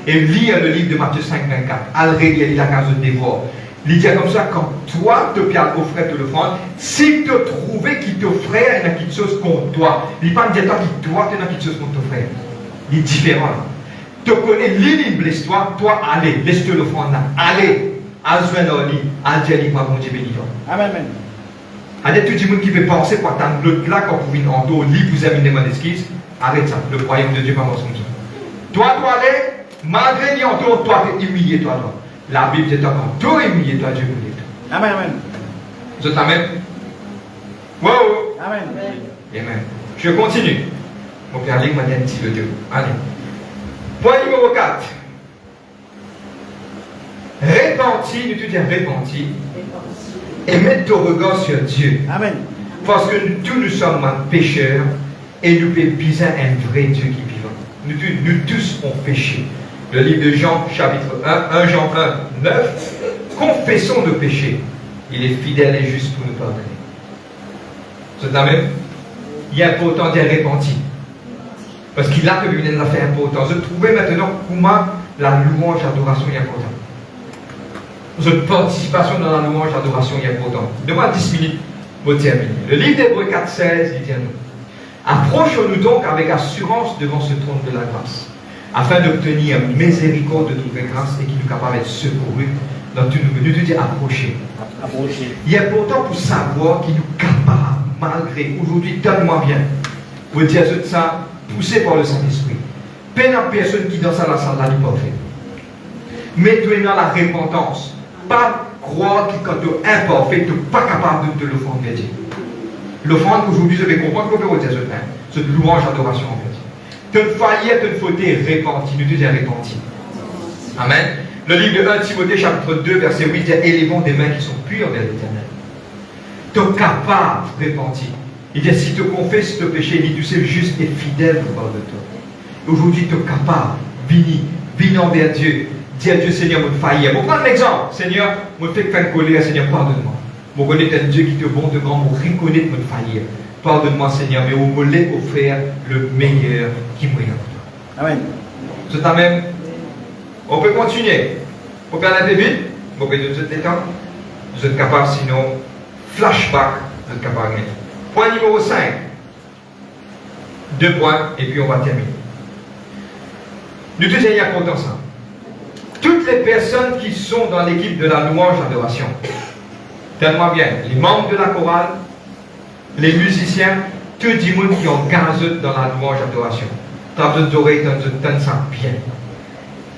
Speaker 1: Et lire le livre de Matthieu 5, 24. Alré, il la case de dévore. Il dit comme ça, quand toi te piales au frère te le fond, si tu trouvais qu'il t'offrait quelque chose contre toi, il ne pas dire toi qui toi, tu as quelque chose contre ton frère. Il est différent. Tu connais l'île, blesse-toi, toi, allez, laisse-toi le fond là. Allez, Azouenoli, Adjali, moi, bon Dieu béni toi.
Speaker 2: Amen. Amen.
Speaker 1: Avec tout le monde qui veut penser pour attendre l'autre là, quand vous venez en dos, lit, vous avez une esquisse, arrête ça. Le royaume de Dieu va mensonge. Toi, allez, malgré lui en dos, toi, tu es humilié, toi. La Bible dit quand toi humilié, toi, Dieu béni toi.
Speaker 2: Amen. Amen.
Speaker 1: Je t'amène. Wow.
Speaker 2: Amen.
Speaker 1: Amen. Je continue. Mon père, allez, moi, un petit peu Dieu. Allez. Point numéro 4. Répentis, nous te dis répentis, et mettre ton regard sur Dieu.
Speaker 2: Amen.
Speaker 1: Parce que nous sommes pécheurs et nous avons besoin d'un vrai Dieu qui est vivant. Nous tous ont péché. Le livre de Jean, chapitre 1 Jean 1, 9. Confessons nos péchés. Il est fidèle et juste pour nous pardonner. C'est la même. Il est important d'être repenti. Parce qu'il a que une affaire importante. Je trouvais maintenant comment la louange d'adoration est importante. Notre participation dans la louange d'adoration est importante. Demande 10 minutes pour terminer. Le livre d'Hébreux 4, 16, il dit à nous. Approchons-nous donc avec assurance devant ce trône de la grâce, afin d'obtenir miséricorde de trouver grâce et qu'il nous capable d'être secouru dans tout nous. Nous te dit approcher. Il est important pour savoir qu'il nous capable, malgré aujourd'hui tellement bien, pour dire ça, poussé par le Saint-Esprit. Peine à personne qui dans la salle là n'est pas fait. Mets-toi dans la repentance. Pas croire que quand tu es imparfait, tu n'es pas capable de te l'offrande de Dieu. L'offrande qu'aujourd'hui, je vais comprendre que vous dire ce louange d'adoration en fait. Tu ne faillis, tu ne fautais, repenti. Nous te disons repenti. Amen. Le livre de 1 Timothée, chapitre 2, verset 8, dit élevons des mains qui sont pures vers l'Éternel. Tu es capable de repentir. Il dit si tu confesses ton péché, il dit tu sais juste et fidèle pour parler de toi. Aujourd'hui, tu es capable, viens envers Dieu. Dis à Dieu, Seigneur, je faillir. Pour prendre l'exemple, Seigneur, je fais faire colère, Seigneur, pardonne-moi. Je connais un Dieu qui te bon de grand, je reconnais mon faillir. Pardonne-moi, Seigneur, mais je voulais offrir le meilleur qui me pour toi.
Speaker 2: Amen.
Speaker 1: C'est à même. On peut continuer. On peut aller vite. On peut nous détendre. Vous êtes capable, sinon, flashback, vous êtes capable de mettre. Point numéro 5. 2 points, et puis on va terminer. Nous te disons, il y a important ça. Toutes les personnes qui sont dans l'équipe de la louange d'adoration, tellement bien, les membres de la chorale, les musiciens, tous les gens qui ont gazé dans la louange d'adoration. T'as besoin d'oreilles, t'as besoin de ça bien.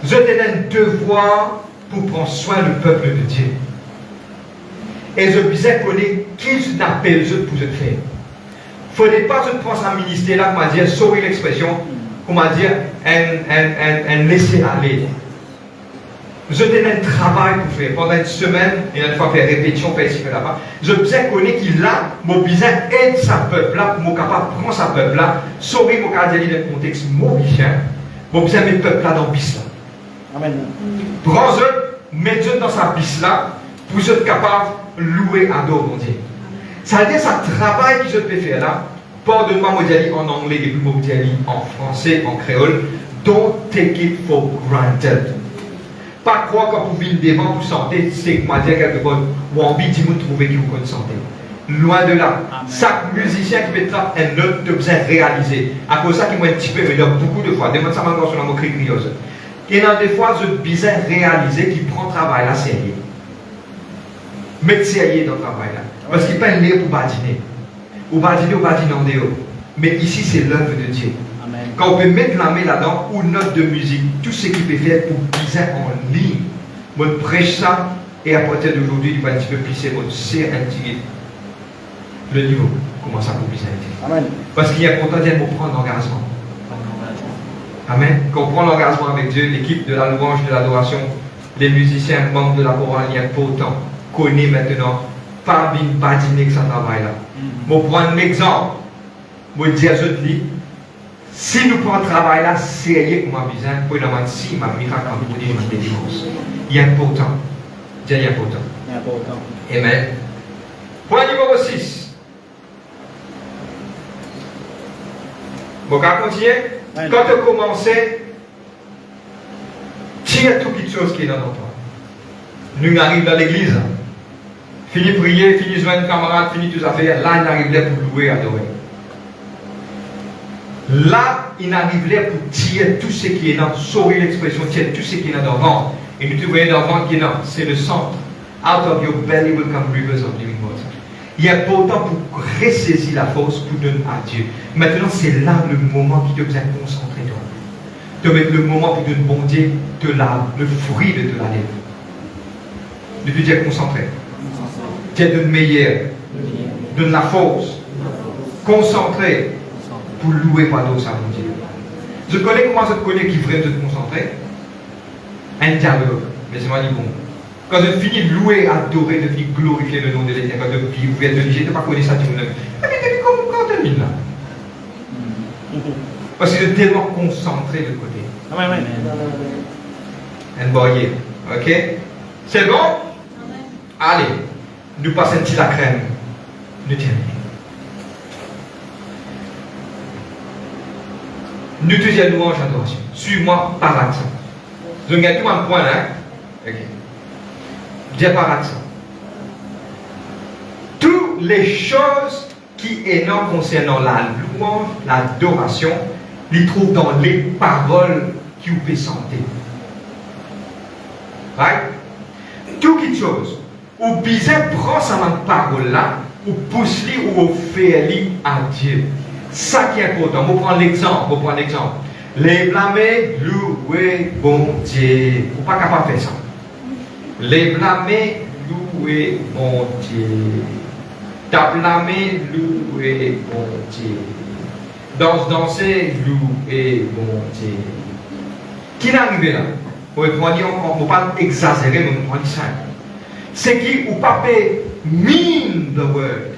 Speaker 1: Vous avez un devoir pour prendre soin du peuple de Dieu. Et je disais connaître qui n'appelle eux pour se faire. Il ne faudrait pas se prendre un ministère là, comment dire, sauver l'expression, comment dire, un laisser aller. Je donne un travail pour faire. Pendant une semaine, et une fois faire répétition, faire ici, faire là-bas. Je besoin connaître qu'il a, mon besoin aide sa peuple là, pour capable prendre sa peuple là, sauver mon cadre dans le contexte mauvais, mon besoin mettre peuple là dans bis là.
Speaker 2: Amen.
Speaker 1: Prends-le, mets-le dans sa bis là, pour être capable de louer, adorer mon Dieu. Ça veut dire que ce travail que je peux faire là, pardonne-moi, moi je dis en anglais et puis moi je dis en français, en créole, don't take it for granted. Pas croire que vous vivez devant pour santé, c'est que moi dire quelque chose, ou envie de vous trouver qui vous connaît santé. Loin de là.
Speaker 2: Amen.
Speaker 1: Chaque musicien qui peut faire un note de besoin réaliser. À cause de ça, qui m'a un petit peu, mais beaucoup de fois, demande ça maintenant sur la moquerie crieuse. Et dans des fois, je besoin réaliser qui prend travail là, sérieux. Mettre sérieux dans le travail là. Parce qu'il pas un lien pour badiner. Ou badiner en dehors. Mais ici, c'est l'œuvre de Dieu.
Speaker 2: Amen.
Speaker 1: Quand on peut mettre la main là-dedans, ou note de musique, tout ce qu'il peut faire pour biser en ligne. Moi, je prêche ça, et à partir d'aujourd'hui, il va un petit peu pisser, moi, c'est un petit le niveau. Comment ça pour biser un petit.
Speaker 2: Amen.
Speaker 1: Parce qu'il est important pour prendre l'engagement. Amen. Quand on prend l'engagement avec Dieu, l'équipe de la louange, de l'adoration, les musiciens, membres de la chorale, il y a pas autant. Connaît maintenant, pas bien badiner que ça travaille là. Je vais prendre un exemple. Je vais dire à eux, si nous prenons un travail là, sérieux pour ma besoin, pour demander si ma miracle en vous dire une délivrance. Il est important. Dieu est important.
Speaker 2: Il est important.
Speaker 1: Amen. Point numéro 6. Bon, on va continuer.
Speaker 2: Amen.
Speaker 1: Quand tu as commencé, tire toute petite chose qui est dans toi. Nous arrivons dans l'église. Fini prier, fini joindre un camarade, fini tout ça faire. Là, il arrive là pour louer, adorer. Là, il arrive là pour tirer tout ce qui est dans, sauver l'expression, tirer tout ce qui est dans le ventre. Et nous, tu vois dans le ventre qui est dans, c'est le centre. Out of your belly will come rivers of living water. Il est important pour ressaisir la force pour donner à Dieu. Maintenant, c'est là le moment qui te besoin de concentrer toi. De mettre le moment pour donner bon Dieu de le fruit de la lèvre. De te dire concentré. Dieu donne meilleur. Donne la force. Concentré. Pour louer par d'autres, ça mon Dieu. Je connais comment je te connais qui vraiment te concentrer. Un dialogue. Mais c'est moi dit bon. Quand je finis de louer, adorer, de finis glorifier le nom de l'Éternel, quand je vis ouvert de l'Église, je ne pas connaître ça, tu me dis, mais tu comment quand tu termines là? Parce que je suis tellement concentré de côté.
Speaker 2: Amen.
Speaker 1: Un boyer. Ok? C'est bon? Allez, nous passons un petit la crème. Nous terminons. Nous te disons louange adoration. Suis-moi par accent. Je gagne tout un point là. Ok. Dis par accent. Toutes les choses qui est non concernant la louange, l'adoration, les trouvent dans les paroles qui vous peut sentir. Right? Tout quelque chose. Ou bien prend sa parole là, ou pousse-li ou offre-li à Dieu. Ça qui est important. On prend l'exemple. Les blâmer, louer, bon Dieu. Vous pas capable de faire ça. Les blâmer, louer, bon Dieu. T'as blâmé, louer, bon Dieu. Danser, louer, bon Dieu. Qui est arrivé là? On ne pas exagérer, mais on dit ça. C'est qui ou pas mean the word.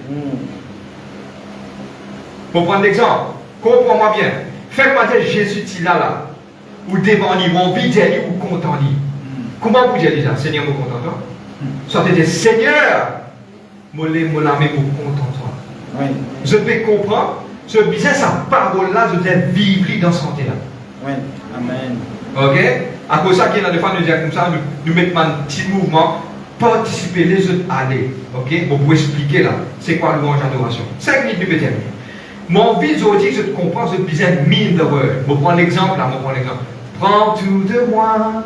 Speaker 1: Pour prendre l'exemple, comprends-moi bien. Fais-moi dire Jésus est là, ou devant lui, ou envie de lui, ou content lui. Comment vous dites ça? Seigneur, me content toi? Soit tu dis Seigneur, me l'ai content toi. Je peux comprendre, ce business, sa parole-là, je vais vivre dans ce santé-là.
Speaker 2: Amen.
Speaker 1: Ok? À cause de ça, qu'il y a des fois, nous disons comme ça, nous mettons un petit mouvement, participer les autres à aller. Ok? Bon, pour expliquer là, c'est quoi le louange d'adoration? 5 minutes, nous peut terminer. Mon vie, je dis que je comprends, je disais mean the word. Je prends l'exemple là, Prends tout de moi,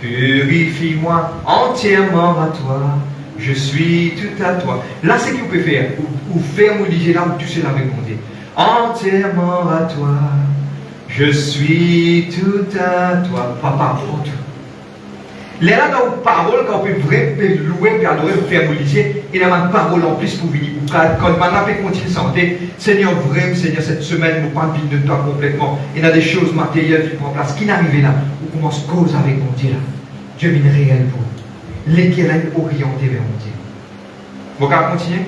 Speaker 1: purifie-moi entièrement à toi. Je suis tout à toi. Là, c'est ce que vous pouvez faire. Ou faire mon DJ là, ou toucher avec mon Dieu. Entièrement à toi. Je suis tout à toi. Papa, prends tout. Là, dans vos paroles, quand on peut vraiment louer, puis adorer, faire mon DJ, il y a une parole en plus pour venir. Quand maintenant, on peut continuer de santé, Seigneur, vraiment, Seigneur, cette semaine, nous parlons de toi complètement. Il y a des choses matérielles qui prennent place. Qui n'arrive là? On commence cause avec mon Dieu là. Dieu vient réel pour vous. Lesquels est orienté vers mon Dieu. Vous pouvez continuer?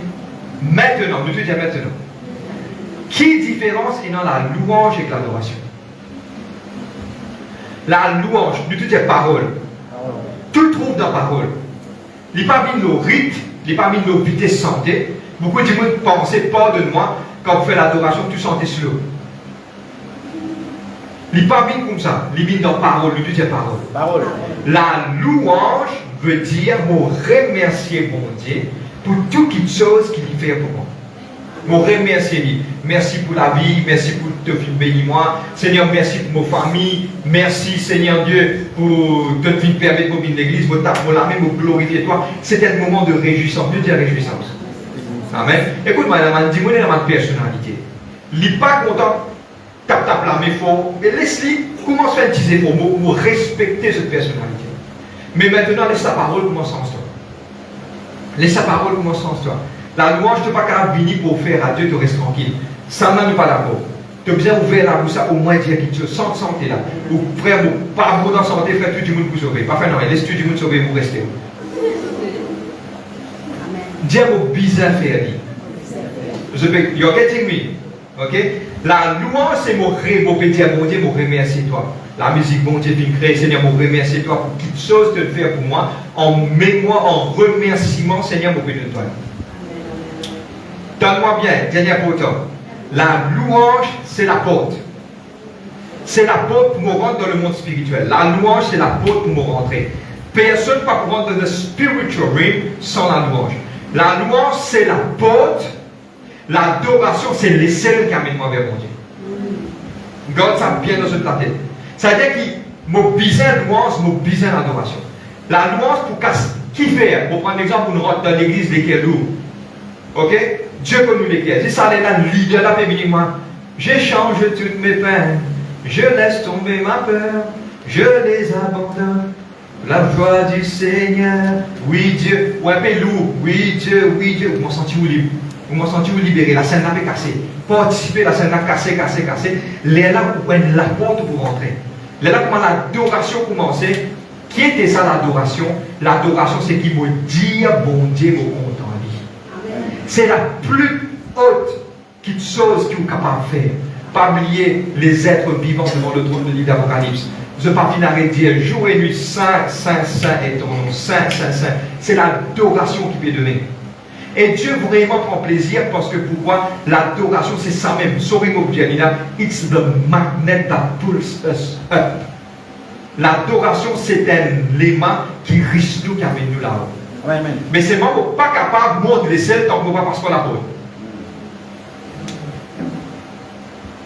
Speaker 1: Maintenant, nous te disons maintenant. Qui différence est dans la louange et l'adoration? La louange, nous te disons parole. Tout trouve dans la parole. Il n'est pas mis nos rites, il n'est pas mis nos vitesses santé. Beaucoup de gens pensent, pardonne-moi, quand vous faites l'adoration, tu sentez slow. Il n'est pas mis comme ça, il est mis dans la parole, nous te disons parole. La louange veut dire, me remercier mon Dieu pour toute chose qu'il fait pour moi. Me remercier lui. Merci pour la vie, merci pour te faire bénir moi. Seigneur, merci pour ma famille. Merci Seigneur Dieu pour te faire permettre de venir l'église, pour t'appeler, pour glorifier toi. C'est un moment de réjouissance. Dieu dit réjouissance. Amen. Écoute-moi, dis-moi dans ma personnalité. Il n'est pas content, tape la mais fort. Et laisse-lui, commence à utiliser pour me respecter cette personnalité. Mais maintenant, laisse ta parole commencer en toi. Laisse ta parole commencer en toi. La louange, tu n'es pas capable de venir pour faire à Dieu, tu restes tranquille. Ça n'a pas d'accord. Tu as besoin d'ouvrir la bouche, au moins dire quelque chose, sans santé là. Ou frère, pas bon dans santé, frère, tout le monde pour sauver. Pas faire non, laisse tout le monde sauver, vous restez. Dire vos bizarres faire. You're getting me. Ok? La louange, c'est mon dire, mon Dieu, mon remercier toi. La musique, mon Dieu, tu crée, Seigneur, mon remercier toi pour toute chose de faire pour moi. En mémoire, en remerciement, Seigneur, mon béni de toi. Donne-moi bien, dernier pourtant. La louange, c'est la porte. C'est la porte pour me rendre dans le monde spirituel. La louange, c'est la porte pour me rentrer. Personne ne peut rentrer dans le spiritual realm sans la louange. La louange, c'est la porte. L'adoration, c'est l'essai qui amène moi vers mon Dieu. Garde ça bien dans cette tête. C'est-à-dire qu'il m'a besoin de louange, m'a besoin d'adoration. La louange, pour qui fait? Pour prendre l'exemple, on rentre dans l'église, lesquels lourds. Ok? Dieu connaît lesquels. Si ça est là, le leader là, peut moi. J'échange toutes mes peines. Je laisse tomber ma peur. Je les abandonne. La joie du Seigneur. Oui, Dieu. Ouais, mais lourd. Oui, Dieu, oui, Dieu. Vous m'en sentez où libre? Vous m'en sentez où libéré? La scène là est cassée. Participer, la scène là cassée. Les là, vous prenez la porte pour rentrer. Les là, comment l'adoration commençait. Qui était ça l'adoration? L'adoration, c'est qui me dit, bon Dieu, mon content. C'est la plus haute chose que vous êtes capable de faire. Pas oublier les êtres vivants devant le trône de livre d'Apocalypse. Je ne vais pas finir de dire jour et nuit, saint, saint, saint est ton nom, saint, saint, saint. C'est l'adoration qui peut donner. Et Dieu vraiment prend plaisir parce que pourquoi l'adoration c'est ça même. Sorry, it's the magnet that pulls us up. L'adoration c'est un élément qui risque nous, qui amène nous là-haut.
Speaker 2: Amen.
Speaker 1: Mais c'est moi pas capable de montrer les ailes tant que je ne passe pas la porte.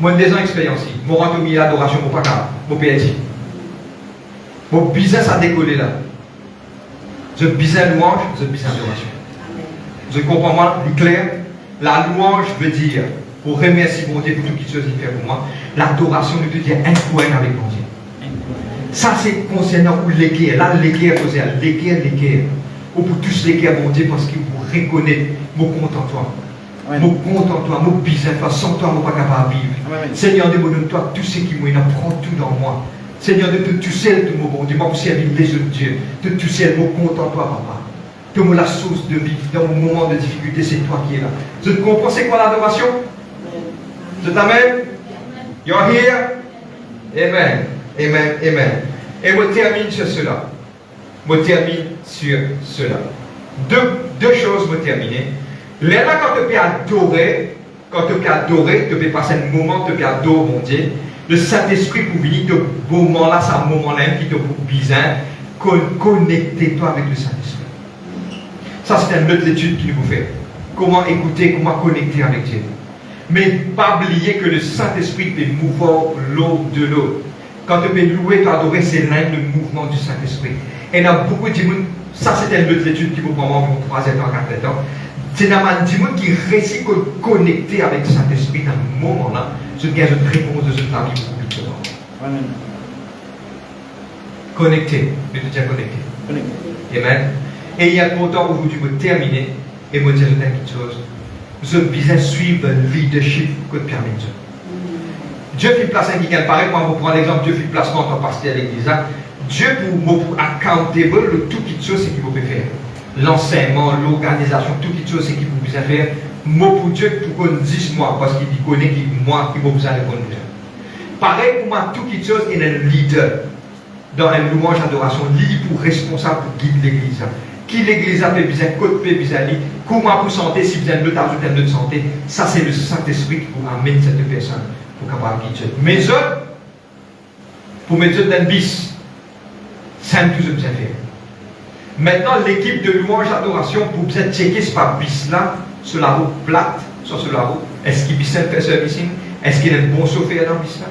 Speaker 1: Moi, j'ai des ans d'expérience ici. Je rentre au milieu de l'adoration, je ne suis pas capable. Je suis perdu. Mon business a décollé là. Je besoin de louange, je besoin d'adoration. Je comprends moi, c'est clair. La louange veut dire, pour remercier mon Dieu pour toute chose qu'il fait pour moi, l'adoration veut dire un point avec mon Dieu. Ça, c'est concernant l'équerre. Là, l'équerre, l'équerre. Ou pour tous les guerres, mon Dieu, parce qu'il vous reconnaît, mon compte en toi. Mon compte en toi, mon besoin en toi, sans toi, je ne suis pas capable de vivre.
Speaker 2: Amen.
Speaker 1: Seigneur, donne-toi tout ce qui m'en prend tout dans moi. Seigneur, de tout seul, tout mon bon Dieu, moi pour servir les autres dieux, de tout seul, mon compte en toi, papa. Donne-moi la source de vie, dans mon moment de difficulté, c'est toi qui es là. Je te comprends, c'est quoi l'adoration? Je t'amène? You're here? Amen. Amen. Amen. Et je termine sur cela. Deux choses me terminer. Là, quand tu peux adorer, tu peux passer un moment, tu peux adorer mon Dieu. Le Saint-Esprit pour venir, ce moment-là, c'est un moment-là qui te besoin connecter-toi avec le Saint-Esprit. Ça, c'est une autre étude qu'il nous fait. Comment écouter, comment connecter avec Dieu. Mais pas oublier que le Saint-Esprit peut mouvoir l'autre de l'autre. Quand tu peux louer, tu adorer, c'est l'un le mouvement du Saint-Esprit. Et il y a beaucoup de gens, ça c'était une autre étude qui vous prend environ 3 ans, 4 ans. C'est des gens qui réussissent à connecter avec le Saint-Esprit dans ce moment-là. Je gagne une réponse de cette vie beaucoup plus tôt.
Speaker 2: Amen.
Speaker 1: Connecter, je te dis connecter. Amen. Et il y a pourtant aujourd'hui pour terminer et me dire quelque chose. Je besoin suivre le leadership que permet Dieu. Dieu fait place à quelqu'un. Pareil, quand vous prenez l'exemple, Dieu fait placement en tant que pasteur à l'église. Dieu pour accountable de toutes les choses qu'il peut faire. L'enseignement, l'organisation, toutes les choses qu'il peut faire. Moi pour Dieu, pour qu'on dise moi, parce qu'il connaît moi qui peut besoin de conduire. Pareil pour moi, toutes les choses, il est un leader dans une louange adoration, lui pour responsable pour guider l'église. Qui l'église a besoin, côté peut besoin, comment pour santé, si vous avez le temps de santé, ça c'est le Saint-Esprit qui vous amène cette personne pour capable guider. Mais autres, pour mettre dans le bis, c'est un tout ce que vous avez. Maintenant, l'équipe de louange adoration, pour vous checker ce pas bis là, sur la route plate, sur la route, est-ce qu'il fait un service? Est-ce qu'il a un bon chauffeur dans le bis là?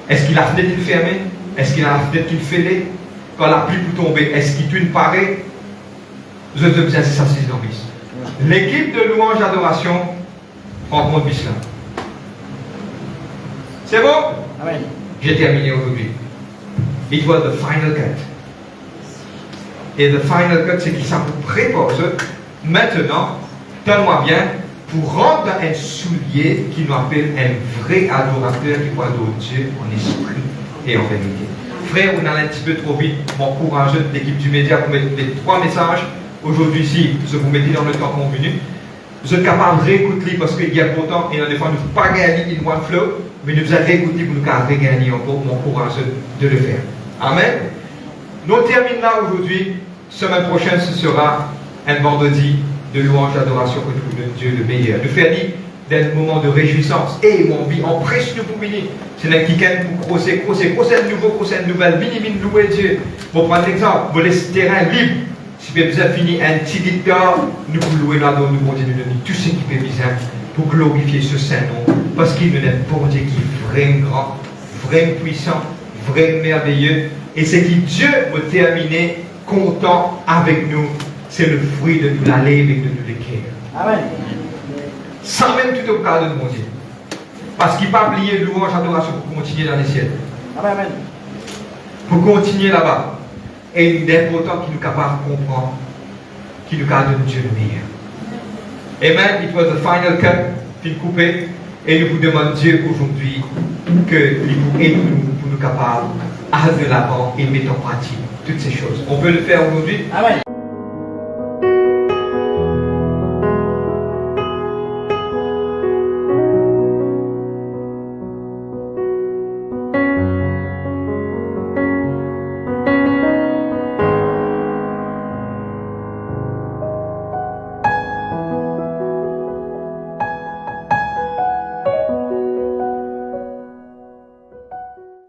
Speaker 1: Est-ce qu'il a la fenêtre fermée? Est-ce qu'il a la fenêtre fêlée? Quand la pluie peut tomber, est-ce qu'il tue une parée? Vous avez besoin de ça, c'est dans le bis. L'équipe de louange adoration rencontre bis là. C'est bon?
Speaker 2: Amen.
Speaker 1: J'ai terminé aujourd'hui. It was the final cut. Et the final cut, c'est qu'il s'en prépare. Maintenant, donne-moi bien, pour rendre un soulier qui nous appelle un vrai adorateur qui voit adorer Dieu en esprit et en vérité. Frère, on a un petit peu trop vite, m'encourage l'équipe du média pour mettre les 3 messages. Aujourd'hui, si vous mettez dans le temps convenu, vous êtes capable de réécouter parce qu'il y a pourtant, et des fois, nous ne pouvons pas gagner in one flow, mais nous allons réécouter pour nous regagner encore, m'encourage de le faire. Amen. Nous terminons là aujourd'hui. Semaine prochaine, ce sera un vendredi de louange, d'adoration autour de Dieu le meilleur. Nous faire d'un moment de réjouissance. Et mon vie, en prêche nous pour venir. C'est un qui-can pour crosser de nouveau, crosser de nouvelle, mini louer Dieu. Pour prendre l'exemple, vous laissez terrain libre. Si vous avez fini un petit dictat, nous pouvons louer là, nous continuons de dire tout ce qui fait bizarre pour glorifier ce Saint-Nom. Parce qu'il est un bon Dieu qui est vraiment grand, vraiment puissant, vraiment merveilleux. Et c'est qui Dieu va terminer content avec nous. C'est le fruit de la lèvre et de nous les cœurs.
Speaker 2: Amen.
Speaker 1: Sans même tout au cas de mon Dieu. Parce qu'il n'a pas oublié louange, adoration pour continuer dans les ciels.
Speaker 2: Amen.
Speaker 1: Pour continuer là-bas. Et il est important qu'il nous capable de comprendre qu'il nous garde Dieu le meilleur. Amen. It was the final cut. Puis coupé. Et nous vous demandons Dieu aujourd'hui qu'il vous aide pour nous capables à de l'avant et mettre en pratique toutes ces choses. On peut le faire aujourd'hui.
Speaker 2: Amen.